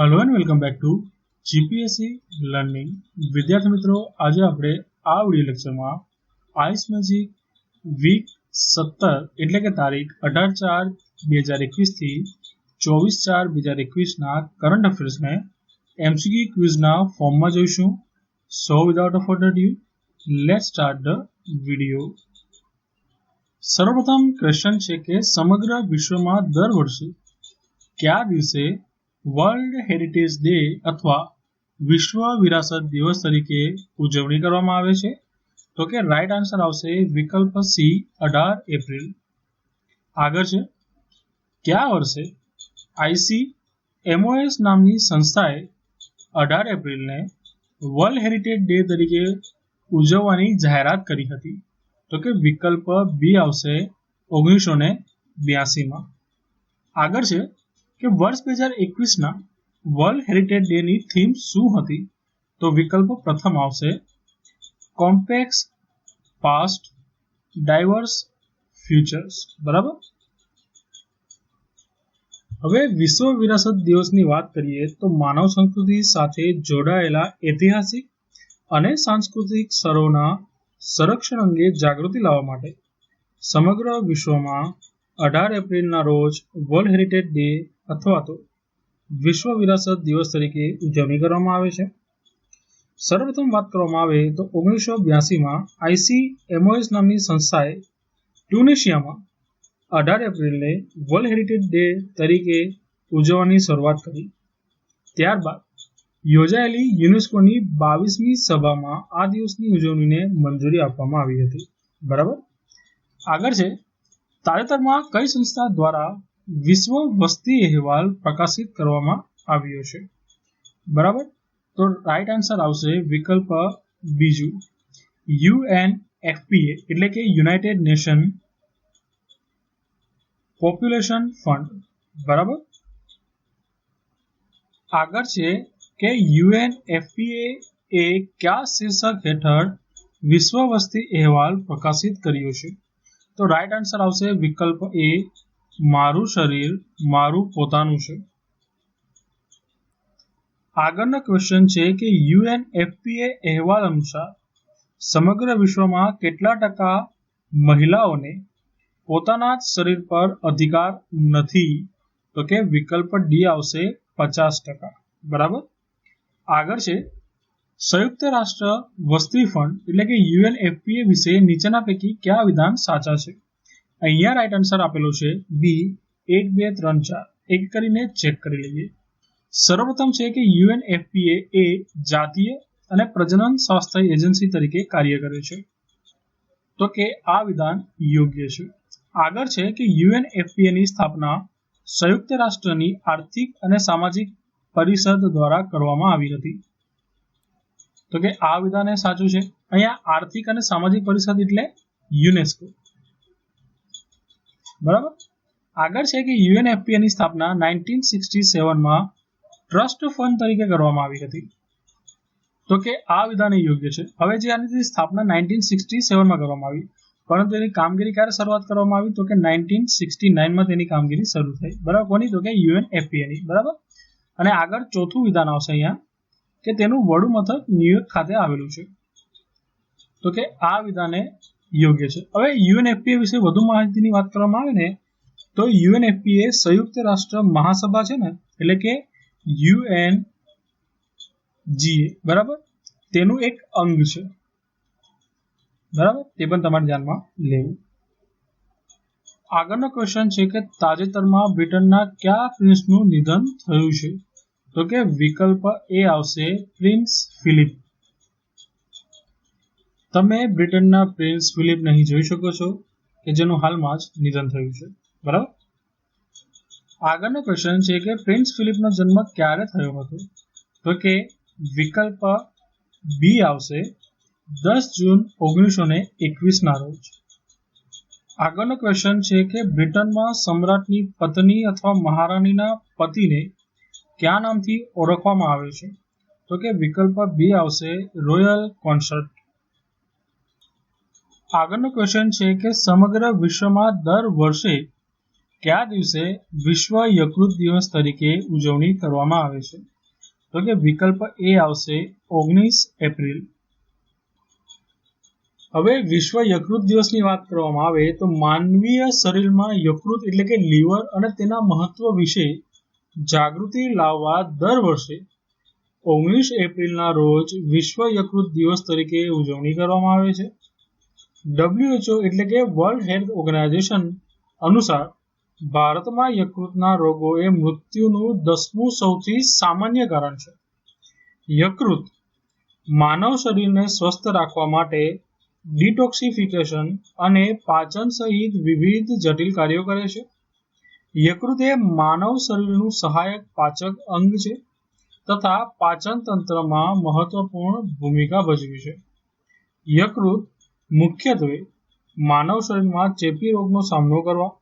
Hello and welcome back to GPSC learning. विद्यार्थी मित्रों, आज આપણે આ વિડિયો લેક્ચરમાં આઈસ મેજિક વીક 17 એટલે કે તારીખ 18/4/2021 થી 24/4/2021 ના કરંટ અફેર્સને એમસીક્યુ ક્વિઝના ફોર્મમાં જોઈશું। So without a further due let's start the video. સર્વપ્રથમ ક્વેશ્ચન છે કે સમગ્ર વિશ્વમાં દર વર્ષે કયા દિવસે વર્લ્ડ હેરિટેજ ડે अथवा विश्व विरासत दिवस तरीके उजवणी करवामां आवे छे? तो के राइट आंसर आवशे विकल्प सी 18 एप्रिल। आगळ छे क्या वर्षे ICMOS नामनी संस्थाए 18 एप्रिल ने वर्ल्ड हेरिटेज डे तरीके उजववानी जाहेरात करी हती? तो के विकल्प बी आवशे 1982 मां। आगळ छे કે વર્ષ 2021 ના વર્લ્ડ હેરિટેજ ડે ની થીમ શું હતી? તો વિકલ્પ પ્રથમ આવશે કોમ્પેક્સ પાસ્ટ ડાયવર્સ ફ્યુચર્સ। બરાબર। હવે વિશ્વ વિરાસત દિવસની વાત કરીએ તો માનવ સંસ્કૃતિ સાથે જોડાયેલા ઐતિહાસિક અને સાંસ્કૃતિક સ્થળોના સંરક્ષણ અંગે જાગૃતિ લાવવા માટે સમગ્ર વિશ્વમાં 18 એપ્રિલના રોજ વર્લ્ડ હેરિટેજ ડે अथवा तो विश्व विरासत दिवस तरीके उजवणी करवामां आवे छे। सर्वप्रथम बात करवामां आवे तो 1982 में ICMOS नामनी संस्थाए ट्यूनिशिया में 18 एप्रिल ने वर्ल्ड हेरिटेज डे तरीके उजवવાની શરૂઆત કરી। ત્યારબાદ યોજાયેલી યુનેસ્કોની 22મી સભામાં આ દિવસની ઉજવણીને મંજૂરી આપવામાં આવી હતી। બરાબર। આગળ છે તાજેતરમાં કઈ સંસ્થા દ્વારા विश्व वस्ती अहवाल प्रकाशित करवामां आव्यो छे? बराबर। तो राइट आंसर आवशे विकल्प बीजू UNFPA એટલે કે યુનાઇટેડ નેશન પોપ્યુલેશન ફંડ। બરાબર। આગળ છે કે UNFPA એ કયા શીર્ષક હેઠળ વિશ્વ વસ્તી અહેવાલ પ્રકાશિત કર્યો છે? તો રાइट आंसर આવશે વિકલ્પ એ मारू शरीर मारू पोतानु छे। आगळनो क्वेश्चन छे कि UNFPA अहेवाल अनुसार समग्र विश्व में केटला टका महिलाओने पोताना शरीर पर अधिकार नथी? तो के विकल्प डी आवशे 50%। बराबर। आगळ छे संयुक्त राष्ट्र वस्ती फंड એટલે કે UNFPA विषे नीचेना पैकी क्या विधान साचा छे? अहींया राइट आंसर आपेलो छे बी 1 2 3 4। एक करीने चेक करी लईए। सर्वप्रथम छे कि UNFPA ए जातीय अने प्रजनन स्वास्थ्य एजेंसी तरीके कार्य करे छे। तो के आ विधान योग्य छे। आगळ छे कि UNFPA नी स्थापना संयुक्त राष्ट्रनी आर्थिक अने सामाजिक परिषद द्वारा करवामां आवी हती। तो के आ विधान ए साचुं छे। अहींया आर्थिक अने सामाजिक परिषद एटले युनेस्को। बराबर। आगळ छे कि UNFPA ની સ્થાપના 1967 માં ટ્રસ્ટ ફંડ તરીકે કરવામાં આવી હતી। તો કે આ વિધાન યોગ્ય છે। હવે જે આની સ્થાપના 1967 માં કરવામાં આવી, પરંતુ એની કામગીરી ક્યારે શરૂઆત કરવામાં આવી? તો કે 1969 માં તેની કામગીરી શરૂ થઈ। બરાબર। કોની? તો કે UNFPA ની। બરાબર। અને આગળ ચોથું વિધાન આવશે અહીંયા કે તેનું વડું મથક ન્યુયોર્ક ખાતે આવેલું છે। તો કે આ વિધાન योग्य है। હવે UNFPA विषे વધુ માહિતીની વાત કરવામાં આવે ને તો UNFPA સંયુક્ત રાષ્ટ્ર મહાસભા છે ને એટલે કે UNGA। બરાબર। તેનું એક અંગ છે। બરાબર। તે પણ તમારે ધ્યાનમાં લેવું। આગળનો ક્વેશ્ચન છે કે તાજેતરમાં બ્રિટનના કયા પ્રિન્સનું નિધન થયું છે? તો કે વિકલ્પ એ આવશે પ્રિન્સ ફિલિપ। તમે બ્રિટનના પ્રિન્સ ફિલિપ નહીં જોઈ શકો છો કે જેનું હાલમાં જ નિધન થયું છે। બરાબર। આગળનો ક્વેશ્ચન છે કે પ્રિન્સ ફિલિપનો જન્મ ક્યારે થયો હતો? તો કે વિકલ્પ બી આવશે 10 જૂન 1921 ના રોજ। આગળનો ક્વેશ્ચન છે કે બ્રિટનમાં સમ્રાટની પત્ની અથવા મહારાણીના પતિને કયા નામથી ઓળખવામાં આવે છે? તો કે વિકલ્પ બી આવશે રોયલ કોન્સર્ટ। આગળનો ક્વેશ્ચન છે કે સમગ્ર વિશ્વમાં દર વર્ષે કયા દિવસે વિશ્વ યકૃત દિવસ તરીકે ઉજવણી કરવામાં આવે છે? તો કે વિકલ્પ એ આવશે 19 એપ્રિલ. હવે વિશ્વ યકૃત દિવસની વાત કરવામાં આવે તો માનવીય શરીરમાં યકૃત એટલે કે લીવર અને તેના મહત્વ વિશે જાગૃતિ લાવવા દર વર્ષે 19 એપ્રિલના રોજ વિશ્વ યકૃત દિવસ તરીકે ઉજવણી કરવામાં આવે છે. WHO એટલે કે વર્લ્ડ હેલ્થ ઓર્ગેનાઇઝેશન અનુસાર ભારતમાં યકૃતના રોગો એ મૃત્યુનું 10મું સૌથી સામાન્ય કારણ છે. યકૃત માનવ શરીરને સ્વસ્થ રાખવા માટે ડિટોક્સિફિકેશન અને પાચન સહિત વિવિધ જટિલ કાર્યો કરે છે. યકૃત એ માનવ શરીરનું સહાયક પાચક અંગ છે તથા પાચન તંત્રમાં મહત્વપૂર્ણ ભૂમિકા ભજવે છે. યકૃત મુખ્યત્વે માનવ શરીરમાં ચેપી રોગનો સામનો કરવા,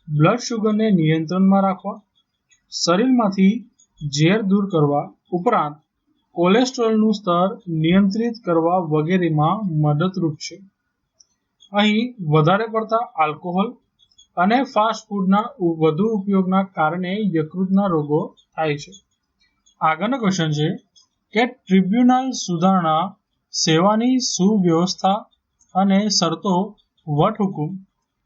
બ્લડ શુગરને નિયંત્રણમાં રાખવા, શરીરમાંથી ઝેર દૂર કરવા ઉપરાંત કોલેસ્ટ્રોલનું સ્તર નિયંત્રિત કરવા વગેરેમાં મદદરૂપ છે. અહીં વધારે પડતા આલ્કોહોલ અને ફાસ્ટ ફૂડના વધુ ઉપયોગના કારણે યકૃતના રોગો થાય છે. આગળનો ક્વેશ્ચન છે કે ટ્રિબ્યુનલ સુધારણા સેવાની સુવ્યવસ્થા અને શરતો વટહુકમ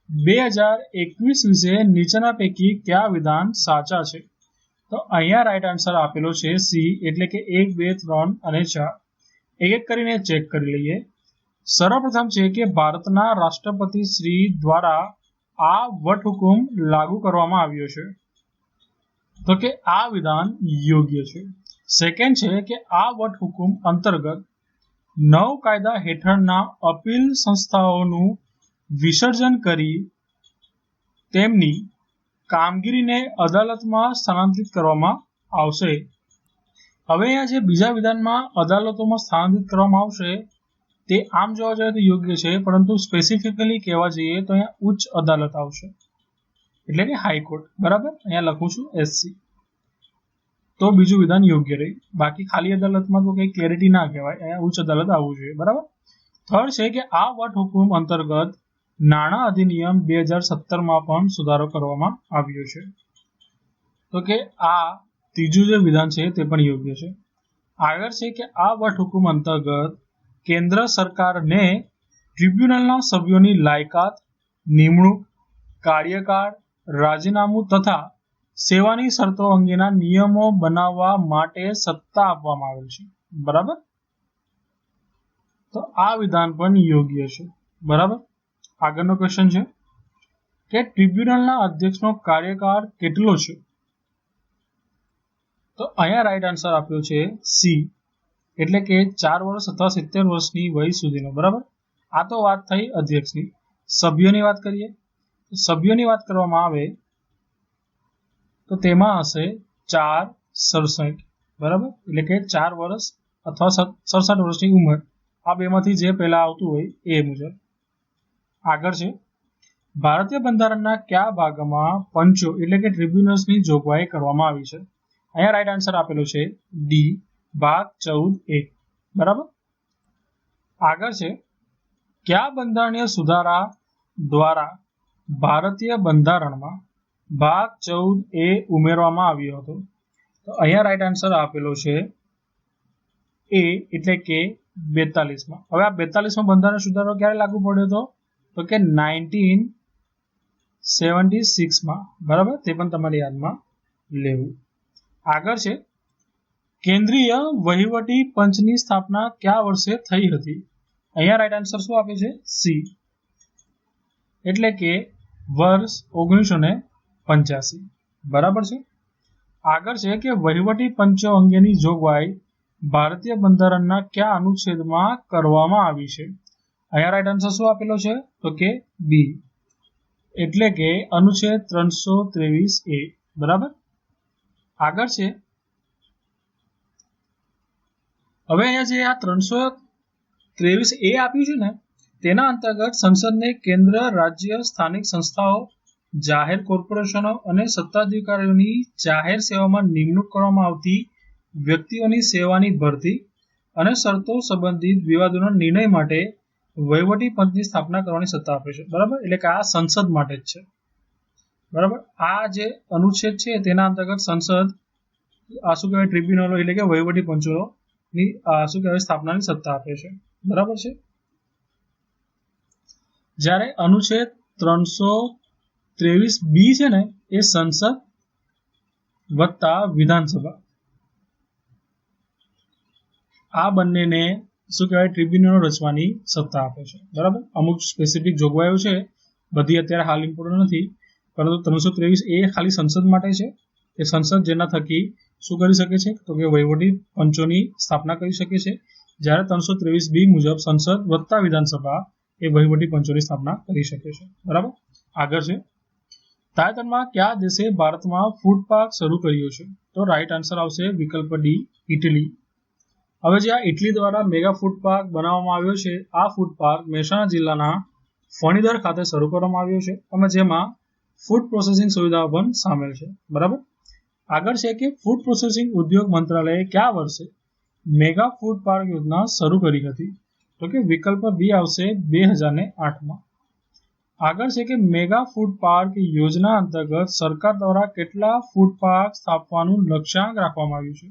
2021 વિશે નીચેના પૈકી કયા વિધાન સાચા છે? તો અહીંયા રાઈટ આન્સર આપેલો છે સી એટલે કે 1, 2, 3 અને 4. એક કરીને ચેક કરી લઈએ. સર્વપ્રથમ છે કે ભારતના રાષ્ટ્રપતિ શ્રી દ્વારા આ વટહુકમ લાગુ કરવામાં આવ્યો છે, તો કે આ વિધાન યોગ્ય છે. સેકન્ડ છે કે આ વટહુકમ અંતર્ગત 9 કાયદા હેઠળના અપીલ સંસ્થાઓનું વિસર્જન કરી તેમની કામગીરીને અદાલતમાં સ્થાનાંતરિત કરવામાં આવશે. હવે અહીંયા જે બીજા વિધાનમાં અદાલતોમાં સ્થાનાંતરિત કરવામાં આવશે તે આમ જોવા જઈએ તો યોગ્ય છે, પરંતુ સ્પેસિફિકલી કહેવા જઈએ તો અહીંયા ઉચ્ચ અદાલત આવશે એટલે કે હાઈકોર્ટ. બરાબર, અહીંયા લખું છું SC, તો બીજું વિધાન યોગ્ય રહી. બાકી ખાલી અદાલતમાં તો કંઈ ક્લેરિટી ના કહેવાય, અહીંયા ઉચ્ચ અદાલત આવવું જોઈએ. બરાબર. થર્ડ છે કે આ વટહુકમ અંતર્ગત નાણાં અધિનિયમ 2017માં પણ સુધારો કરવામાં આવ્યો છે, તો કે આ ત્રીજું જે વિધાન છે તે પણ યોગ્ય છે. આગળ છે કે આ વટહુકમ અંતર્ગત કેન્દ્ર સરકારને ટ્રિબ્યુનલના સભ્યોની લાયકાત, નિમણૂક, કાર્યકાળ, રાજીનામું તથા સેવાની શરતો અંગેના નિયમો બનાવવા માટે સત્તા આપવામાં આવેલ છે. બરાબર, તો આ વિધાન પણ યોગ્ય છે. બરાબર. આગળનો ક્વેશ્ચન છે કે ટ્રિબ્યુનલના અધ્યક્ષનો કાર્યકાળ કેટલો છે? તો અહીંયા રાઈટ આન્સર આપ્યો છે સી એટલે કે 4 વર્ષ અથવા 70 વર્ષની વય સુધીનો. બરાબર. આ તો વાત થઈ અધ્યક્ષની. સભ્યોની વાત કરીએ. સભ્યોની વાત કરવામાં આવે તો તેમાં હશે 4/67. બરાબર, એટલે કે 4 વર્ષ અથવા 67 વર્ષની ઉંમર. આ બેમાંથી જે પહેલા આવતું હોય એ મુજબ. આગળ છે ભારતીય બંધારણના કયા ભાગમાં પંચો એટલે કે ટ્રિબ્યુનલ્સની જોગવાઈ કરવામાં આવી છે? અહીંયા રાઈટ આન્સર આપેલો છે ડી, ભાગ 14(1). બરાબર. આગળ છે કયા બંધારણીય સુધારા દ્વારા ભારતીય બંધારણમાં ભાગ 14(a) ઉમેરવામાં આવ્યો હતો? તો અહીંયા રાઈટ આન્સર આપેલો છે એ એટલે કે 42માં. હવે આ 42માં બંધારણ સુધારો ક્યારે લાગુ પડ્યો હતો? તો કે 1976માં. બરાબર, તે પણ તમારી યાદમાં લેવું. આગળ છે કેન્દ્રીય વહીવટી પંચની સ્થાપના કયા વર્ષે થઈ હતી? અહીંયા રાઈટ આન્સર શું આપે છે? સી એટલે કે વર્ષ 1985. બરાબર છે. આગળ છે કે વહીવટી પંચો અંગેની જોગવાઈ ભારતીય બંધારણના કયા અનુચ્છેદમાં કરવામાં આવી છે? અહીંયા રાઈટ આન્સર શું આપેલો છે? તો કે બી એટલે કે અનુચ્છેદ 323(a). બરાબર. આગળ છે હવે અહીંયા જે આ 323(a) આપ્યું છે ને તેના અંતર્ગત સંસદને કેન્દ્ર, રાજ્ય, સ્થાનિક સંસ્થાઓ, જાહેર કોર્પોરેશનો અને સત્તાધિકારીઓની જાહેર સેવામાં નિમણૂક કરવામાં આવતી વ્યક્તિઓની સેવાની ભરતી અને શરતો સંબંધિત વિવાદોના નિર્ણય માટે વહીવટી પંચની સ્થાપના કરવાની સત્તા આપે છે. બરાબર, એટલે કે આ સંસદ માટે જ છે. બરાબર. આ જે અનુચ્છેદ છે તેના અંતર્ગત સંસદ આ શું કહેવાય ટ્રિબ્યુનલો એટલે કે વહીવટી પંચોની શું કહેવાય સ્થાપનાની સત્તા આપે છે. બરાબર છે. જ્યારે અનુચ્છેદ 323B છે ને એ સંસદ વત્તા વિધાનસભા આ બંનેને શું કહેવાય ટ્રિબ્યુનલો રચવાની સત્તા આપે છે. બરાબર. અમુક સ્પેસિફિક જોગવાઈઓ છે, બધી અત્યારે હાલ ઇમ્પોર્ટન્ટ નથી, પરંતુ 323 એ ખાલી સંસદ માટે છે. એ સંસદ જેના થકી શું કરી શકે છે તો કે વહીવટી પંચોની સ્થાપના કરી શકે છે. જ્યારે 323B મુજબ સંસદ વત્તા વિધાનસભા એ વહીવટી પંચોની સ્થાપના કરી શકે છે. બરાબર. આગળ છે તાજેતરમાં કયા દેશે ભારતમાં ફૂડ પાર્ક શરૂ કર્યો છે? તો રાઈટ આન્સર આવશે વિકલ્પ ડી, ઇટલી. હવે જે આ ઇટલી દ્વારા મેગા ફૂડ પાર્ક બનાવવામાં આવ્યો છે, આ ફૂડ પાર્ક મહેસાણા જિલ્લાના ફણીદર ખાતે શરૂ કરવામાં આવ્યો છે અને જેમાં ફૂડ પ્રોસેસિંગ સુવિધાઓ પણ સામેલ છે. બરાબર. આગળ છે કે ફૂડ પ્રોસેસિંગ ઉદ્યોગ મંત્રાલયે કયા વર્ષે મેગા ફૂડ પાર્ક યોજના શરૂ કરી હતી? તો કે વિકલ્પ બી આવશે 2008માં. આગળ છે કે મેગા ફૂડ પાર્ક યોજના અંતર્ગત સરકાર દ્વારા કેટલા ફૂડ પાર્ક સ્થાપવાનું લક્ષ્યાંક રાખવામાં આવ્યું છે?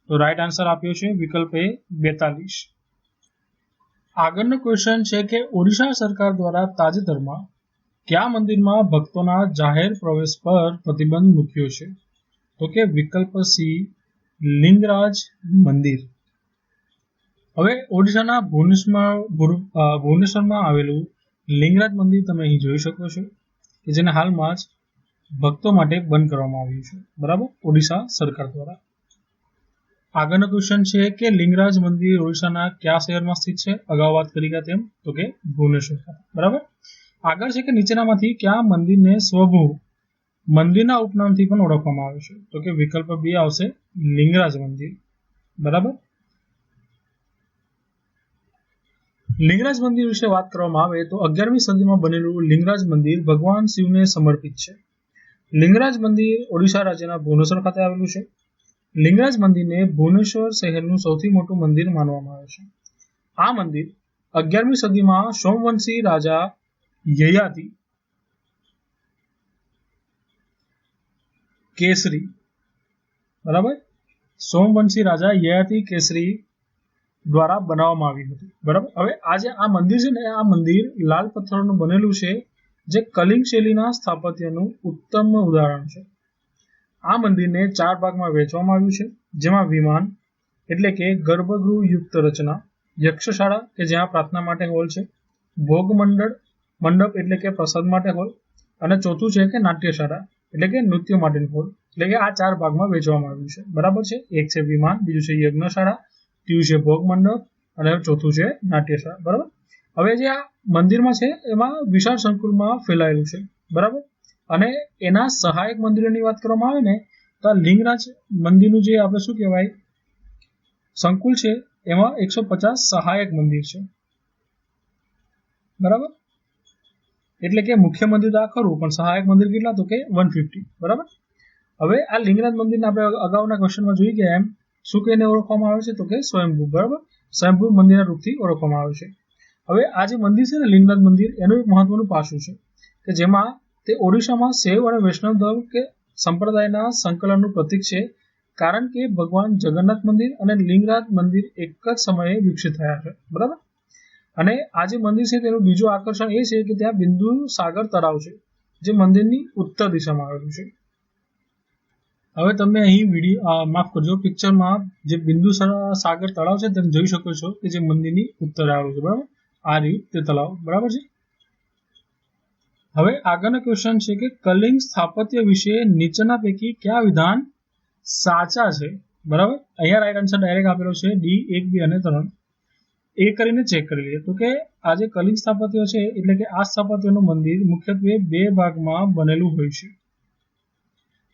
તો રાઈટ આન્સર આપ્યો છે વિકલ્પ એ 42. આગળનો ક્વેશ્ચન છે કે ઓડિશા સરકાર દ્વારા તાજેતરમાં કયા મંદિરમાં ભક્તોના જાહેર પ્રવેશ પર પ્રતિબંધ મૂક્યો છે? તો કે વિકલ્પ સી લિંગરાજ મંદિર. હવે ઓડિશાના ભુવનેશ્વરમાં આવેલું લિંગરાજ મંદિર તમે અહીં જોઈ શકો છો કે જેને હાલમાં જ ભક્તો માટે બંધ કરવામાં આવ્યું છે. બરાબર. ઓડિશા સરકાર દ્વારા. આગળનો ક્વેશ્ચન છે કે લિંગરાજ મંદિર ઓડિશાના કયા શહેરમાં સ્થિત છે? અગાઉ વાત કરી ગયા તેમ તો કે ભુવનેશ્વર ખાતે. બરાબર. આગળ છે કે નીચેનામાંથી કયા મંદિરને સ્વભૂ મંદિરના ઉપનામથી પણ ઓળખવામાં આવે છે? તો કે વિકલ્પ બી આવશે લિંગરાજ મંદિર. બરાબર. લિંગરાજ મંદિર વિશે વાત કરવામાં આવે તો 11મી સદીમાં બનેલું લિંગરાજ મંદિર ભગવાન શિવને સમર્પિત છે. લિંગરાજ મંદિર ઓડિશા રાજ્યના ભુવનેશ્વર ખાતે આવેલું છે. લિંગરાજ મંદિરને ભુવનેશ્વર શહેરનું સૌથી મોટું મંદિર માનવામાં આવે છે. આ મંદિર 11મી સદીમાં સોમવંશી રાજા યયાતિ કેસરી, બરાબર, સોમવંશી રાજા યયાતિ કેસરી દ્વારા બનાવવામાં આવ્યું હતું. બરાબર. હવે આ મંદિર છે ને આ મંદિર લાલ પથ્થરનું બનેલું છે જે કલિંગ શૈલીના સ્થાપત્યનું ઉત્તમ ઉદાહરણ છે. આ મંદિરને 4 ભાગમાં વહેંચવામાં આવ્યું છે, જેમાં વિમાન એટલે કે ગર્ભગૃહ યુક્ત રચના, યક્ષશાળા કે જ્યાં પ્રાર્થના માટે હોલ છે, ભોગ મંડપ એટલે કે પ્રસાદ માટે હોલ, અને ચોથું છે કે નાટ્યશાળા એટલે કે નૃત્ય માટેનું હોલ. એટલે કે આ 4 ભાગમાં વહેંચવામાં આવ્યું છે. બરાબર છે. એક છે વિમાન, બીજું છે યજ્ઞશાળા, ત્રીજું છે ભોગ મંડપ અને ચોથું છે નાટ્યશાળા. બરાબર. હવે જે આ મંદિરમાં છે એમાં વિશાળ સંકુલમાં ફેલાયેલું છે. બરાબર. અને એના સહાયક મંદિરોની વાત કરવામાં આવે ને તો લિંગરાજ મંદિરનું જે આપણે શું કહેવાય સંકુલ છે એમાં 150 સહાયક મંદિર છે. બરાબર. એટલે કે મુખ્ય મંદિર તો આ ખરું પણ સહાયક મંદિર કેટલા તો કે 150. બરાબર. હવે આ લિંગરાજ મંદિરને આપણે અગાઉના ક્વેશ્ચનમાં જોઈ ગયા એમ શું કહીને ઓળખવામાં આવે છે તો કે સ્વયંભૂ. બરાબર. સ્વયંભૂ મંદિરના રૂપથી ઓળખવામાં આવે છે. હવે આ જે મંદિર છે ને લિંગરાજ મંદિર એનું એક મહત્વનું પાસું છે કે જેમાં તે ઓડિશામાં શૈવ અને વૈષ્ણવ ધર્મ કે સંપ્રદાયના સંકલનનું પ્રતીક છે, કારણ કે ભગવાન જગન્નાથ મંદિર અને લિંગરાજ મંદિર એક જ સમયે વિકસિત થયા છે. બરાબર. અને આ જે મંદિર છે તેનું બીજું આકર્ષણ એ છે કે ત્યાં બિંદુ સાગર તળાવ છે જે મંદિરની ઉત્તર દિશામાં આવેલું છે. હવે તમે અહીં માફ કરજો પિક્ચરમાં જે બિંદુ સાગર તળાવ છે તમે જોઈ શકો છો કે જે મંદિરની ઉત્તર આવેલું છે. બરાબર. આ રહ્યું તે તળાવ. બરાબર છે. હવે આગળનો ક્વેશ્ચન છે કે કલિંગ સ્થાપત્ય વિશે નીચેના પૈકી કયા વિધાન સાચા છે? બરાબર. અહીંયા રાઈટ આન્સર ડાયરેક્ટ આપેલો છે ડી, 1, 2 અને 3. એ કરીને ચેક કરી લઈએ તો કે આ જે કલિંગ સ્થાપત્ય છે એટલે કે આ સ્થાપત્યનું મંદિર મુખ્યત્વે 2 ભાગમાં બનેલું હોય છે.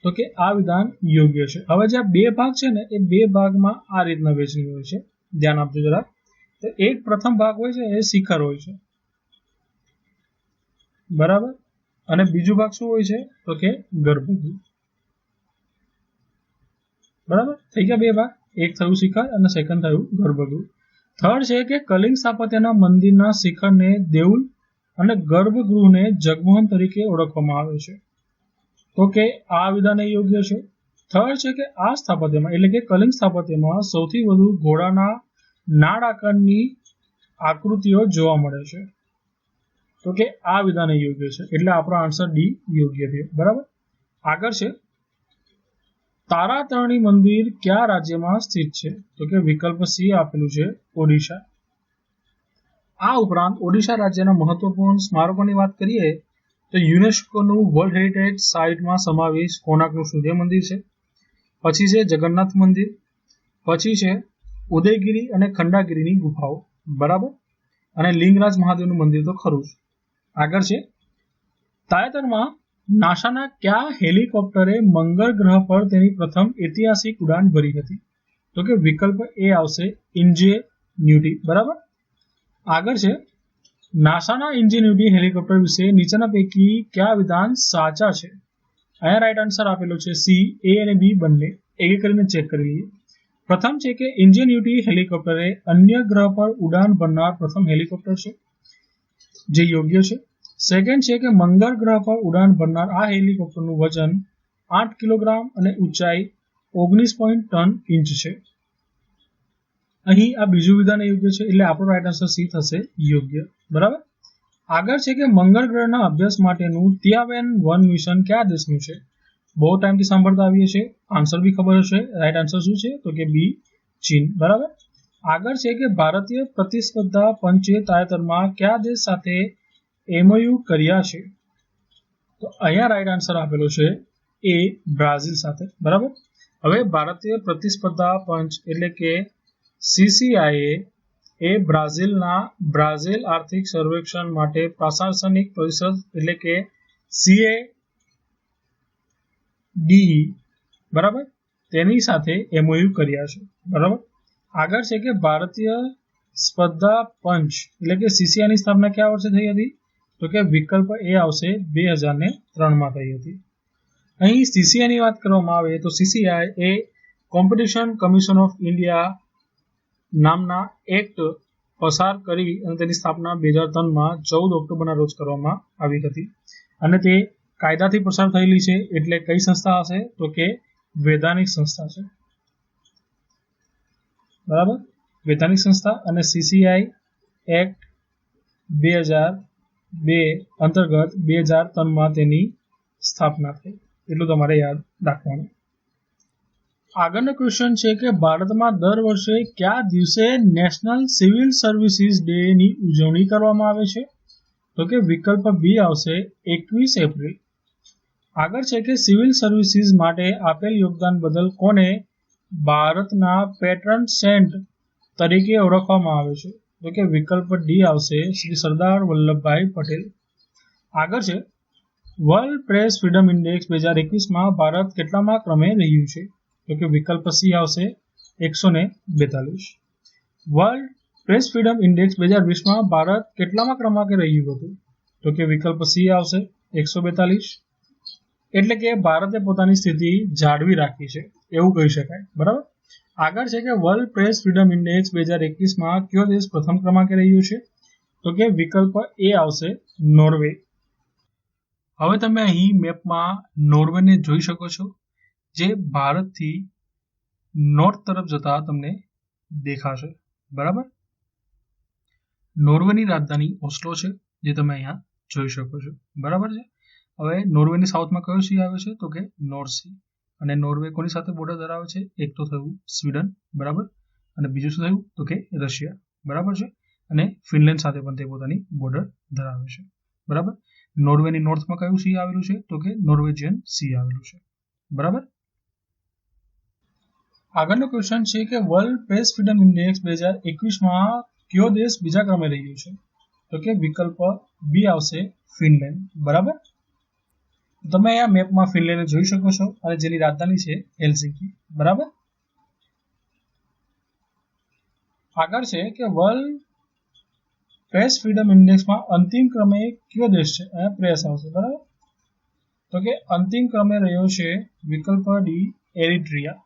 તો કે આ વિધાન યોગ્ય છે. હવે જે 2 ભાગ છે ને એ 2 ભાગમાં આ રીતના વહેંચણી હોય છે. ધ્યાન આપજો જરા. તો એક પ્રથમ ભાગ હોય છે એ શિખર હોય છે. બરાબર. અને બીજું ભાગ શું હોય છે તો કે ગર્ભગૃહ. બરાબર. થઈ ગયા 2 ભાગ. એક થયું શિખર અને સેકન્ડ થયું ગર્ભગૃહ. થર્ડ છે કે કલિંગ સ્થાપત્યના મંદિરના શિખરને દેઉલ અને ગર્ભગૃહને જગમોહન તરીકે ઓળખવામાં આવે છે. તો કે આ વિધાન યોગ્ય છે. થર્ડ છે કે આ સ્થાપત્યમાં એટલે કે કલિંગ સ્થાપત્યમાં સૌથી વધુ ઘોડાના નાળ આકારની આકૃતિઓ જોવા મળે છે. તો કે આ વિધાન યોગ્ય છે, એટલે આપણો આન્સર ડી યોગ્ય થયો. બરાબર. આગળ છે તારાતરણી મંદિર કયા રાજ્યમાં સ્થિત છે? તો કે વિકલ્પ સી આપેલું છે ઓડિશા. આ ઉપરાંત ઓડિશા રાજ્યના મહત્વપૂર્ણ સ્મારકોની વાત કરીએ તો યુનેસ્કોનું વર્લ્ડ હેરિટેજ સાઇટમાં સમાવેશ કોણાર્કનું સૂર્ય મંદિર છે, પછી છે જગન્નાથ મંદિર, પછી છે ઉદયગીરી અને ખંડાગીરીની ગુફાઓ. બરાબર. અને લિંગરાજ મહાદેવનું મંદિર તો ખરું જ. આગળ છે તાજેતરમાં નાસાના કયા હેલિકોપ્ટરે મંગળ ગ્રહ પર તેની પ્રથમ ઐતિહાસિક ઉડાન ભરી હતી? તો કે વિકલ્પ એ આવશે ઇન્જેન્યુટી. બરાબર. આગળ છે નાસાના ઇન્જેન્યુટી હેલિકોપ્ટર વિશે નીચેના પૈકી કયા વિધાન સાચા છે? અહીંયા રાઈટ આન્સર આપેલો છે સી, એ અને બી બંને. એક કરીને ચેક કરી લઈએ. પ્રથમ છે કે ઇન્જેન્યુટી હેલિકોપ્ટર એ અન્ય ગ્રહ પર ઉડાન ભરનાર પ્રથમ હેલિકોપ્ટર છે, જે યોગ્ય છે. સેકન્ડ છે કે મંગળ ગ્રહ પર ઉડાન ભરનાર આ હેલિકોપ્ટરનું વજન 8 કિલોગ્રામ અને ઊંચાઈ 19.3 ઇંચ છે. અહીં આ બીજું વિધાન યોગ્ય છે, એટલે આપણો રાઈટ આન્સર સી થશે યોગ્ય. બરાબર. આગળ છે કે મંગળ ગ્રહના અભ્યાસ માટેનું તિયાવેન-1 મિશન કયા દેશનું છે? બહુ ટાઈમથી સાંભળતા આવીએ છીએ, આન્સર બી ખબર હશે. રાઈટ આન્સર શું છે? તો કે બી ચીન. બરાબર. આગળ છે કે ભારતીય પ્રતિસ્પર્ધા પંચે તાજેતરમાં કયા દેશ સાથે એમઓયુ કર્યા છે? તો અહીંયા રાઈટ આન્સર આપેલો છે એ બ્રાઝિલ સાથે. બરાબર. હવે ભારતીય પ્રતિસ્પર્ધા પંચ એટલે કે CCI એ બ્રાઝિલના બ્રાઝિલ આર્થિક સર્વેક્ષણ માટે પ્રશાસનિક પરિષદ એટલે કે CADE બરાબર તેની સાથે એમઓયુ કર્યા છે. બરાબર. આગળ છે કે ભારતીય સ્પર્ધા પંચ એટલે કે CCI ની સ્થાપના કયા વર્ષે થઈ હતી? તો કે વિકલ્પ એ આવશે 2003 થઈ હતી. અહીં CCI ની વાત કરવામાં આવે તો CCI A competition commission of India નામના એક્ટ પસાર કરી અને તેની સ્થાપના 2003 14 ઓક્ટોબરના રોજ કરવામાં આવી હતી. અને તે કાયદાથી પસાર થયેલી છે, એટલે કઈ સંસ્થા હશે? તો કે વૈધાનિક સંસ્થા છે. બરાબર. વૈધાનિક સંસ્થા. અને CCI એક્ટ 2002 અંતર્ગત 2003 તેની સ્થાપના થઈ. એટલું તમારે યાદ રાખવાનું. આગળનો ક્વેશ્ચન છે કે ભારતમાં દર વર્ષે કયા દિવસે નેશનલ સિવિલ સર્વિસીસ ડે ની ઉજવણી કરવામાં આવે છે? તો કે વિકલ્પ બી આવશે 21 એપ્રિલ. આગળ છે કે સિવિલ સર્વિસીસ માટે આપેલ યોગદાન બદલ કોને ભારતના પેટ્રન સેન્ટ તરીકે ઓળખવામાં આવે છે? તો કે વિકલ્પ ડી આવશે શ્રી સરદાર વલ્લભભાઈ પટેલ. આગળ છે world press freedom index 2021 Bharat કેટલામાં ક્રમે રહ્યું છે? તો કે વિકલ્પ સી આવશે 142. World press freedom index 2020 Bharat કેટલામાં ક્રમાંકે રહ્યું હતું? તો કે વિકલ્પ સી આવશે 142. એટલે કે ભારતે પોતાની સ્થિતિ જાળવી રાખી છે એવું કહી શકાય. બરાબર. આગળ છે કે વર્લ્ડ પ્રેસ ફ્રીડમ ઇન્ડેક્સ 2021 કયો દેશ પ્રથમ ક્રમાંકે રહ્યું છે? તો કે વિકલ્પ એ આવશે નોર્વે. હવે તમે અહીં મેપમાં નોર્વેને જોઈ શકો છો, જે ભારતથી નોર્થ તરફ જતા તમને દેખાશે. બરાબર. નોર્વેની રાજધાની ઓસ્લો છે, જે તમે અહીંયા જોઈ શકો છો. બરાબર છે. હવે નોર્વેની સાઉથમાં કયો સી આવે છે? તો કે નોર્થ સી. અને નોર્વે કોની સાથે બોર્ડર ધરાવે છે? એક તો થયું સ્વીડન. બરાબર. અને બીજું શું થયું? તો કે રશિયા. બરાબર છે. અને ફિનલેન્ડ સાથે પણ તે પોતાની બોર્ડર ધરાવે છે. બરાબર. નોર્વેની નોર્થમાં કયું સી આવેલું છે? તો કે નોર્વેજિયન સી આવેલું છે. બરાબર. આગળનો ક્વેશ્ચન છે કે વર્લ્ડ પ્રેસ ફ્રીડમ ઇન્ડેક્સ 2021 કયો દેશ બીજા ક્રમે રહ્યું છે? તો કે વિકલ્પ બી આવશે ફિનલેન્ડ. બરાબર. તમે અહીંયા મેપમાં ફિનલેન્ડ જોઈ શકો છો, અને જેની રાજધાની છે હેલ્સિંકી. બરાબર. આગળ છે કે વર્લ્ડ પ્રેસ ફ્રીડમ ઇન્ડેક્સમાં અંતિમ ક્રમે કયો દેશ છે? અહીંયા પ્રેસ આવશે. બરાબર. તો કે અંતિમ ક્રમે રહ્યો છે વિકલ્પ ડી એરિટ્રિયા.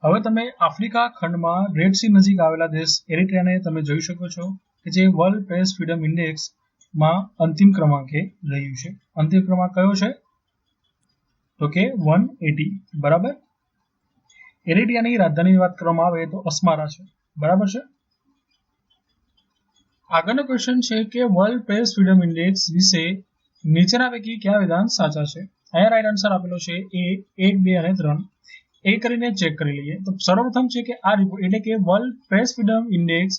હવે તમે આફ્રિકા ખંડમાં રેડ સી નજીક આવેલા દેશ એરિટ્રિયાને તમે જોઈ શકો છો, કે જે વર્લ્ડ પ્રેસ ફ્રીડમ ઇન્ડેક્સમાં અંતિમ ક્રમાંકે રહ્યું છે. અંતિમ ક્રમાંક કયો છે? તો કે 180 બરાબર। એરિટ્રિયાની રાજધાનીની વાત કરવામાં આવે તો અસ્મારા છે બરાબર છે। આગળનો ક્વેશ્ચન છે કે વર્લ્ડ પ્રેસ ફ્રીડમ ઇન્ડેક્સ વિશે નીચેના પૈકી કયા વિધાન સાચા છે। અહીંયા રાઈટ આન્સર આપેલો છે એ 1, 2 અને 3। એ કરીને ચેક કરી લઈએ તો સર્વપ્રથમ છે કે આ રિપોર્ટ એટલે કે world press freedom index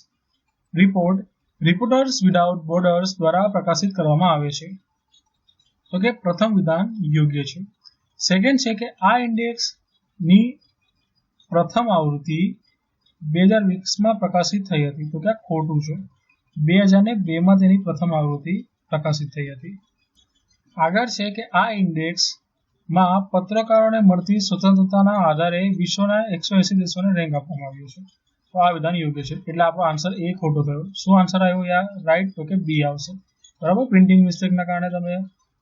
report reporters without borders દ્વારા પ્રકાશિત કરવામાં આવે છે। તો કે પ્રથમ વિધાન યોગ્ય છે। સેકન્ડ છે કે આ ઇન્ડેક્સની પ્રથમ આવૃત્તિ 2020માં પ્રકાશિત થઈ હતી તો કે ખોટું છે। 2002માં તેની પ્રથમ આવૃત્તિ પ્રકાશિત થઈ હતી। આગળ છે કે આ ઇન્ડેક્સમાં પત્રકારોને મળતી સ્વતંત્રતાના આધારે વિશ્વના 180 દેશોને રેન્ક આપવામાં આવ્યો છે। તો આ વિધાન યોગ્ય છે એટલે આપણો આન્સર એ ખોટો થયો। શું આન્સર આવ્યો યાર રાઈટ તો કે બી આવશે બરાબર। પ્રિન્ટિંગ મિસ્ટેકના કારણે તમે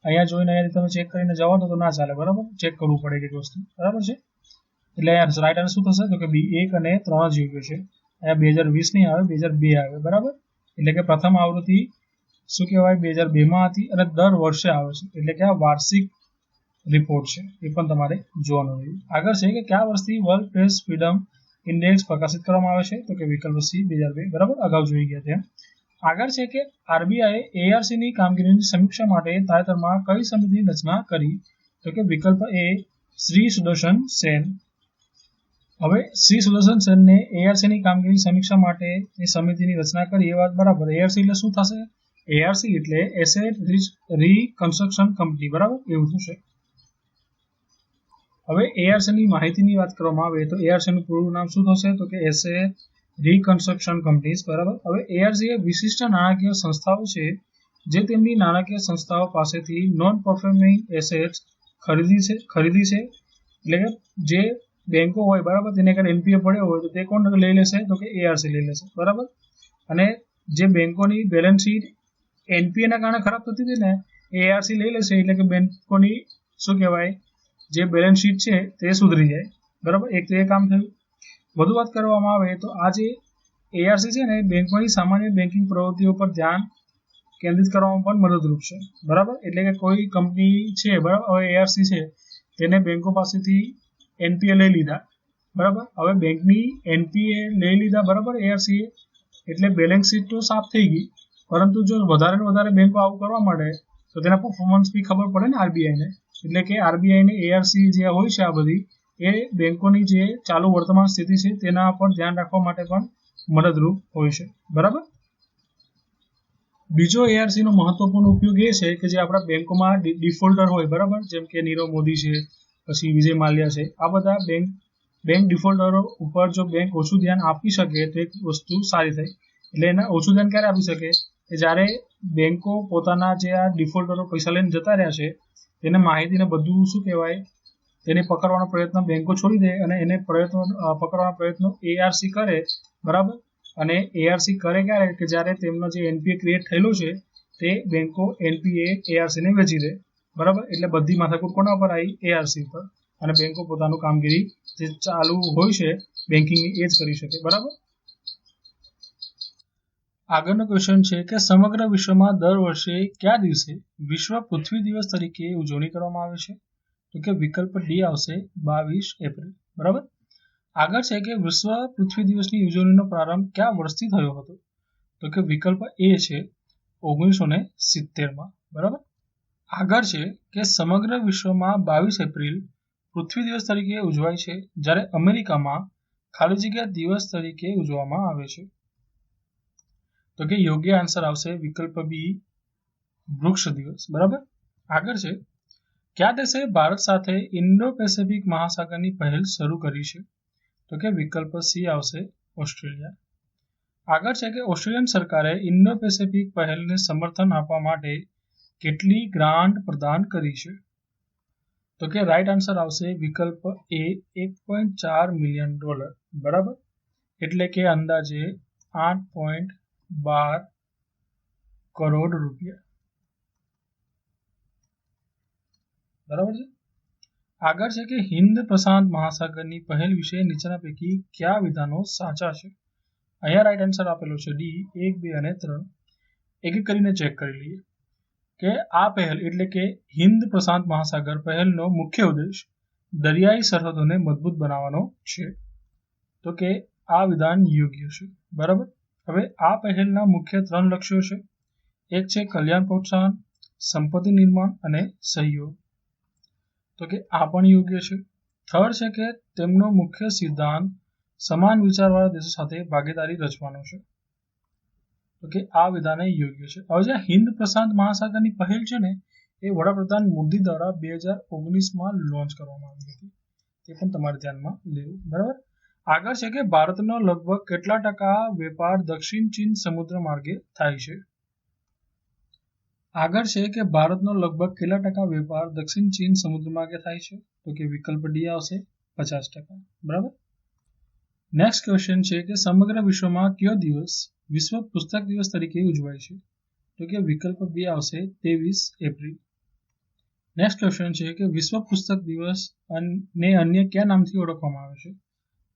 અહીંયા જોઈને અહીંયા તમે ચેક કરીને જવા તો ના ચાલે બરાબર, ચેક કરવું પડે એક વસ્તુ બરાબર છે। એટલે રાઈટ આન્સર શું થશે તો કે બી 1 અને 3 જ યોગ્ય છે। અહીંયા 2020 નહીં આવે 2002 આવે બરાબર। એટલે કે પ્રથમ આવૃત્તિ શું કહેવાય 2002માં હતી અને દર વર્ષે આવે છે એટલે કે આ વાર્ષિક રિપોર્ટ છે એ પણ તમારે જોવાનું રહ્યું। આગળ છે કે કયા વર્ષથી વર્લ્ડ પ્રેસ ફ્રીડમ ઇન્ડેક્સ પ્રકાશિત કરવામાં આવે છે તો કે વિકલ્પ સી 2002 બરાબર, અગાઉ જોઈ ગયા તેમ। આગળ છે કે આરબીઆઈએ એઆરસીની કામગીરીની સમીક્ષા માટે તાજેતરમાં કઈ સમિતિની રચના કરી તો કે વિકલ્પ એ શ્રી સુદર્શન સેન। હવે શ્રી સુદર્શન સેનને એઆરસીની કામગીરીની સમીક્ષા માટેની સમિતિની રચના કરી એ વાત બરાબર। એઆરસી એટલે શું થશે? એઆરસી એટલે એસેટ રીકન્સ્ટ્રક્શન કંપની બરાબર, એવું થશે। હવે એઆરસીની માહિતીની વાત કરવામાં આવે તો એઆરસીનું પૂરું નામ શું થશે તો કે એસેટ રીકન્સ્ટ્રક્શન કંપનીઝ બરાબર। હવે એઆરસી એ વિશિષ્ટ નાણાકીય સંસ્થાઓ છે જે તેમની નાણાકીય સંસ્થાઓ પાસેથી નોન પરફોર્મિંગ એસેટ્સ ખરીદી છે એટલે કે જે બેંકો હોય બરાબર તેને અગર એનપીએ પડ્યો હોય તો તે કોણ લઈ લેશે તો કે એઆરસી લઈ લેશે બરાબર। અને જે બેંકોની બેલેન્સ શીટ એનપીએના કારણે ખરાબ થતી હતી ને એઆરસી લઈ લેશે એટલે કે બેંકોની શું કહેવાય જે બેલેન્સ શીટ છે તે સુધરી જાય બરાબર। એક તો એ કામ થયું। વધુ વાત કરવામાં આવે તો આ જે એઆરસી છે ને બેંકોની સામાન્ય બેન્કિંગ પ્રવૃત્તિઓ પર ધ્યાન કેન્દ્રિત કરવામાં પણ મદદરૂપ છે બરાબર। એટલે કે કોઈ કંપની છે બરાબર, હવે એઆરસી છે તેને બેંકો પાસેથી એનપીએ લઈ લીધા બરાબર। હવે બેંકની એનપીએ લઈ લીધા બરાબર એઆરસી એટલે બેલેન્સ શીટ તો સાફ થઈ ગઈ, પરંતુ જો વધારે ને વધારે બેંકો આવું કરવા માંડે તો તેના પરફોર્મન્સ બી ખબર પડે ને આરબીઆઈને। એટલે કે આરબીઆઈને એઆરસી જે હોય છે આ બધી એ બેંકોની જે ચાલુ વર્તમાન સ્થિતિ છે તેના પર ધ્યાન રાખવા માટે પણ મદદરૂપ હોય છે બરાબર। બીજો એઆરસી નો મહત્વપૂર્ણ ઉપયોગ એ છે કે જે આપણા બેંકોમાં ડિફોલ્ટર હોય બરાબર, જેમ કે નીરવ મોદી છે પછી વિજય માલ્યા છે, આ બધા બેંક ડિફોલ્ટરો ઉપર જો બેંક ઓછું ધ્યાન આપી શકે તો એક વસ્તુ સારી થાય। એટલે એને ઓછું ધ્યાન ક્યારે આપી શકે કે જ્યારે બેંકો પોતાના જે આ ડિફોલ્ટરો પૈસા લઈને જતા રહ્યા છે તેને માહિતીને બધું શું કહેવાય તેને પકડવાનો પ્રયત્ન બેંકો છોડી દે અને એને પકડવાનો પ્રયત્ન એઆરસી કરે બરાબર। અને એઆરસી કરે ક્યારે કે જ્યારે તેમનો જે એનપીએ ક્રિએટ થયેલો છે તે બેંકો એનપીએ એઆરસીને વેચી દે બરાબર। એટલે બધી માથાકૂટ કોના પર આવી એઆરસી પર, અને બેંકો પોતાનું કામગીરી જે ચાલુ હોય છે બેન્કિંગની એ જ કરી શકે બરાબર। આગળનો ક્વેશ્ચન છે કે સમગ્ર વિશ્વમાં દર વર્ષે કયા દિવસે વિશ્વ પૃથ્વી દિવસ તરીકે ઉજવણી કરવામાં આવે છે તો કે વિકલ્પ ડી આવશે 22 એપ્રિલ બરાબર। આગળ છે કે વિશ્વ પૃથ્વી દિવસની ઉજવણીનો પ્રારંભ કયા વર્ષથી થયો હતો તો કે વિકલ્પ એ છે 1970માં બરાબર। આગળ છે કે સમગ્ર વિશ્વમાં 22 એપ્રિલ પૃથ્વી દિવસ તરીકે ઉજવાય છે જ્યારે અમેરિકામાં ખાલી જગ્યા દિવસ તરીકે ઉજવવામાં આવે છે તો કે યોગ્ય આન્સર આવશે વિકલ્પ બી વૃક્ષ દિવસ બરાબર। આગળ છે કયા દેશે ભારત સાથે ઇન્ડો પેસિફિક મહાસાગરની પહેલ શરૂ કરી છે તો કે વિકલ્પ સી આવશે ઓસ્ટ્રેલિયા। આગળ છે કે ઓસ્ટ્રેલિયન સરકારે ઇન્ડો પેસિફિક પહેલને સમર્થન આપવા માટે કેટલી ગ્રાન્ટ પ્રદાન કરી છે તો કે રાઈટ આન્સર આવશે વિકલ્પ એ $1.4 મિલિયન બરાબર। એટલે કે અંદાજે 8.12 કરોડ રૂપિયા બરાબર છે। આગળ છે કે હિન્દ પ્રશાંત મહાસાગરની પહેલ વિશે નીચેના પૈકી કયા વિધાનો સાચા છે? અહીંયા રાઈટ આન્સર આપેલો છે ડી 1, 2 અને 3। એક એક કરીને ચેક કરી લઈએ। કે આ પહેલ એટલે કે હિન્દ પ્રશાંત મહાસાગર પહેલનો મુખ્ય ઉદ્દેશ દરિયાઈ સરહદોને મજબૂત બનાવવાનો છે. તો કે આ વિધાન યોગ્ય છે. બરાબર. હવે આ પહેલના મુખ્ય 3 લક્ષ્યો છે. એક છે કલ્યાણ પ્રોત્સાહન, સંપત્તિ નિર્માણ અને સહયોગ. તો કે આ પણ યોગ્ય છે. થર્ડ છે કે તેમનો મુખ્ય સિદ્ધાંત સમાન વિચારવાળા દેશો સાથે ભાગીદારી રચવાનો છે. તો કે આ વિધાન યોગ્ય છે. હવે જે હિન્દ પ્રશાંત મહાસાગરની પહેલ છે ને એ વડાપ્રધાન મોદી દ્વારા 2019માં લોન્ચ કરવામાં આવી હતી. તે પણ તમારે ધ્યાનમાં લેવું. બરાબર. આગળ છે કે ભારતનો લગભગ કેટલા ટકા વેપાર દક્ષિણ ચીન સમુદ્ર માર્ગે થાય છે? આગળ છે કે ભારતનો લગભગ કેટલા ટકા વેપાર દક્ષિણ ચીન સમુદ્ર માર્ગે થાય છે? તો કે વિકલ્પ ડી આવશે 50%. બરાબર. નેક્સ્ટ ક્વેશ્ચન છે કે સમગ્ર વિશ્વમાં કયો દિવસ વિશ્વ પુસ્તક દિવસ તરીકે ઉજવાય છે? તો કે વિકલ્પ બી આવશે 23 એપ્રિલ. નેક્સ્ટ ક્વેશ્ચન છે કે વિશ્વ પુસ્તક દિવસ ને અન્ય કયા નામથી ઓળખવામાં આવે છે?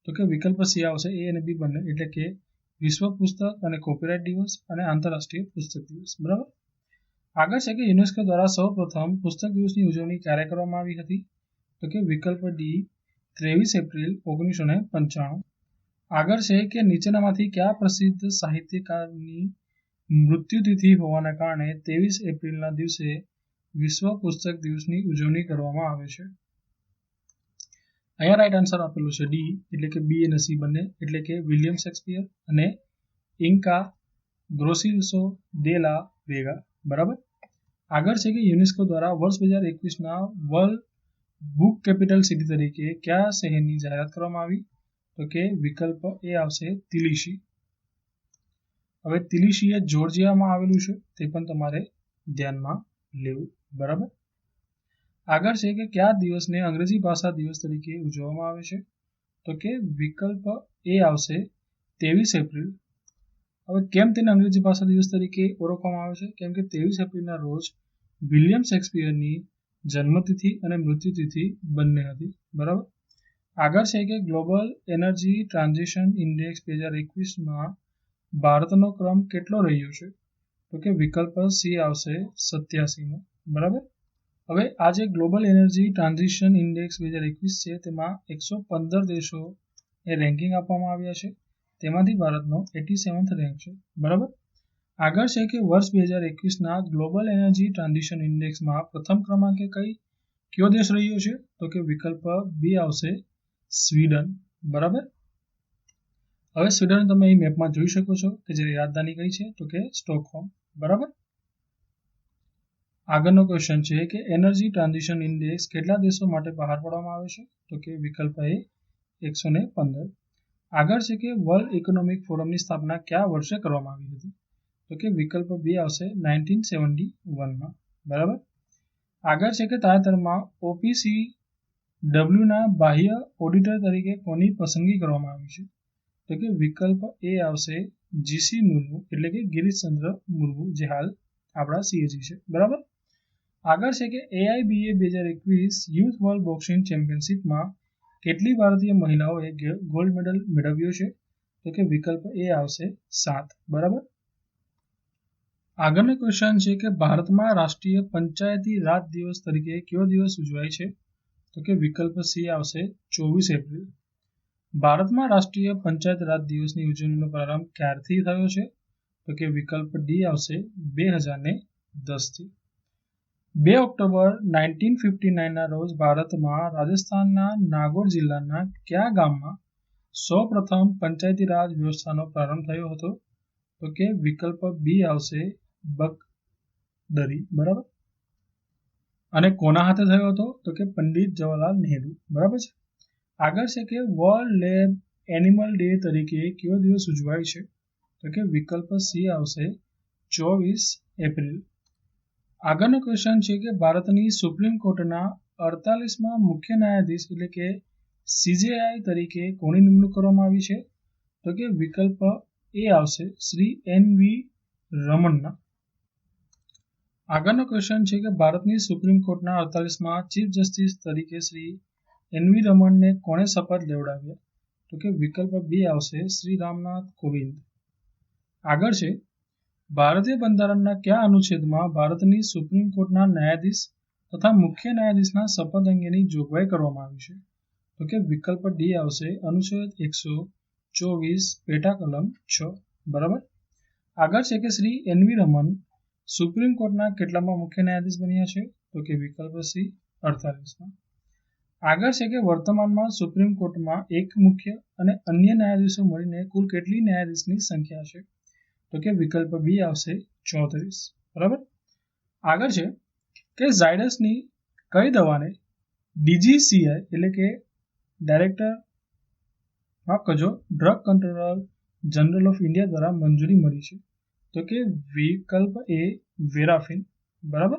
તો કે વિકલ્પ સી આવશે એ અને બી બંને, એટલે કે વિશ્વ પુસ્તક અને કોપીરાઇટ દિવસ અને આંતરરાષ્ટ્રીય પુસ્તક દિવસ. બરાબર. આગળ છે કે યુનેસ્કો દ્વારા સૌપ્રથમ પુસ્તક દિવસની ઉજવણી ક્યારે કરવામાં આવી હતી? તો કે વિકલ્પ ડી 23 એપ્રિલ 1995. આગળ છે કે નીચેનામાંથી કયા પ્રસિદ્ધ સાહિત્યકારની મૃત્યુતિથિ હોવાના કારણે 23 એપ્રિલના દિવસે વિશ્વ પુસ્તક દિવસની ઉજવણી કરવામાં આવે છે? અહીંયા રાઈટ આન્સર આપેલું છે ડી, એટલે કે બી અને સી બંને, એટલે કે વિલિયમ શેક્સપિયર અને ઇન્કા ગ્રોસિલ્સો દે લા વેગા. બરાબર. આગળ છે કે યુનેસ્કો દ્વારા વર્ષ 2021ના વર્લ્ડ બુક કેપિટલ સિટી તરીકે કયા શહેરની જાહેરાત કરવામાં આવી? તો કે વિકલ્પ એ આવશે તિલિશી. હવે તિલિશી એ જોર્જિયામાં આવેલું છે, તે પણ તમારે ધ્યાનમાં લેવું. બરાબર. આગળ છે કે કયા દિવસને અંગ્રેજી ભાષા દિવસ તરીકે ઉજવવામાં આવે છે? તો કે વિકલ્પ એ આવશે 23 એપ્રિલ. હવે કેમ તેને અંગ્રેજી ભાષા દિવસ તરીકે ઓળખવામાં આવે છે? કેમ કે 23 એપ્રિલના રોજ વિલિયમ શેક્સપિયરની જન્મતિથિ અને મૃત્યુતિથિ બંને હતી. બરાબર. આગળ છે કે ગ્લોબલ એનર્જી ટ્રાન્ઝિશન ઇન્ડેક્સ 2021માં ભારતનો ક્રમ કેટલો રહ્યો છે? તો કે વિકલ્પ સી આવશે 87મો. બરાબર. હવે આ જે ગ્લોબલ એનર્જી ટ્રાન્ઝિશન ઇન્ડેક્સ 2021 છે તેમાં 115 દેશોને રેન્કિંગ આપવામાં આવ્યા છે. તેમાંથી ભારતનો 87th રેન્ક છે. બરાબર. આગળ છે કે વર્ષ 2021ના ગ્લોબલ એનર્જી ટ્રાન્ઝિશન ઇન્ડેક્સમાં પ્રથમ ક્રમાંકે કયો દેશ રહ્યો છે? તો કે વિકલ્પ બી આવશે સ્વીડન. બરાબર. હવે સ્વીડન તમે અહીં મેપમાં જોઈ શકો છો કે જેની રાજધાની કઈ છે? તો કે સ્ટોકહોમ. બરાબર. આગળનો ક્વેશ્ચન છે કે એનર્જી ટ્રાન્ઝિશન ઇન્ડેક્સ કેટલા દેશો માટે બહાર પાડવામાં આવે છે? તો કે વિકલ્પ એ 115. આગળ છે કે વર્લ્ડ ઇકોનોમિક ફોરમની સ્થાપના કયા વર્ષે કરવામાં આવી હતી? તો કે વિકલ્પ બી આવશે 1971માં. બરાબર. આગળ છે કે તાજેતરમાં OPCWના બાહ્ય ઓડિટર તરીકે કોની પસંદગી કરવામાં આવી છે? તો કે વિકલ્પ એ આવશે જીસી મુર્મુ, એટલે કે ગિરીશચંદ્ર મુર્મુ, જે હાલ આપણા સીએજી છે. બરાબર. આગળ છે કે AIBA 2021 યુથ વર્લ્ડ બોક્સિંગ ચેમ્પિયનશિપમાં કેટલી ભારતીય મહિલાઓએ ગોલ્ડ મેડલ મેળવ્યો છે? તો કે વિકલ્પ એ આવશે 7. બરાબર. આગળનો ક્વેશ્ચન છે કે ભારતમાં રાષ્ટ્રીય પંચાયતી રાજ દિવસ તરીકે કયો દિવસ ઉજવાય છે? તો કે વિકલ્પ સી આવશે 24 એપ્રિલ. ભારતમાં રાષ્ટ્રીય પંચાયત રાજ દિવસની ઉજવણીનો પ્રારંભ ક્યારથી થયો છે? તો કે વિકલ્પ ડી આવશે 2010થી. 2 ઓક્ટોબર 1959ના રોજ ભારતમાં રાજસ્થાનના નાગોર જિલ્લાના કયા ગામમાં સૌપ્રથમ પંચાયતી રાજ વ્યવસ્થાનો પ્રારંભ થયો હતો? તો કે વિકલ્પ બી આવશે બગદરી. બરાબર. અને કોના હાથે થયો હતો? તો કે પંડિત જવાહરલાલ નહેરુ. બરાબર છે. આગળ છે કે વર્લ્ડ લેબ એનિમલ ડે તરીકે કયો દિવસ ઉજવાય છે? તો કે વિકલ્પ સી આવશે 24 એપ્રિલ. આગળનો ક્વેશ્ચન છે કે ભારતની સુપ્રીમ કોર્ટના 48મા મુખ્ય ન્યાયાધીશ એટલે કે CJI તરીકે કોની નિમણૂક કરવામાં આવી છે? તો કે વિકલ્પ એ આવશે શ્રી NV રમણના. આગળનો ક્વેશ્ચન છે કે ભારતની સુપ્રીમ કોર્ટના 48મા ચીફ જસ્ટિસ તરીકે શ્રી NV રમણને કોણે શપથ લેવડાવ્યા? તો કે વિકલ્પ બી આવશે શ્રી રામનાથ કોવિંદ. આગળ છે ભારતીય બંધારણના કયા અનુચ્છેદમાં ભારતની સુપ્રીમ કોર્ટના ન્યાયાધીશ તથા મુખ્ય ન્યાયાધીશના શપથ અંગેની જોગવાઈ કરવામાં આવી છે? તો કે વિકલ્પ ડી આવશે અનુચ્છેદ 124 પેટા કલમ 6. બરાબર. આગળ છે કે શ્રી એનવી રમન સુપ્રીમ કોર્ટના કેટલામાં મુખ્ય ન્યાયાધીશ બન્યા છે? તો કે વિકલ્પ સી 48માં. આગળ છે કે વર્તમાનમાં સુપ્રીમ કોર્ટમાં એક મુખ્ય અને અન્ય ન્યાયાધીશો મળીને કુલ કેટલી ન્યાયાધીશની સંખ્યા છે? તો કે વિકલ્પ બી આવશે 34. બરાબર. આગળ છે કે ઝાયડસની કઈ દવાને ડીજીસીઆઈ એટલે કે ડાયરેક્ટર માફ કરજો drug controller general of India દ્વારા મંજૂરી મળી છે? તો કે વિકલ્પ એ વેરાફિન. બરાબર.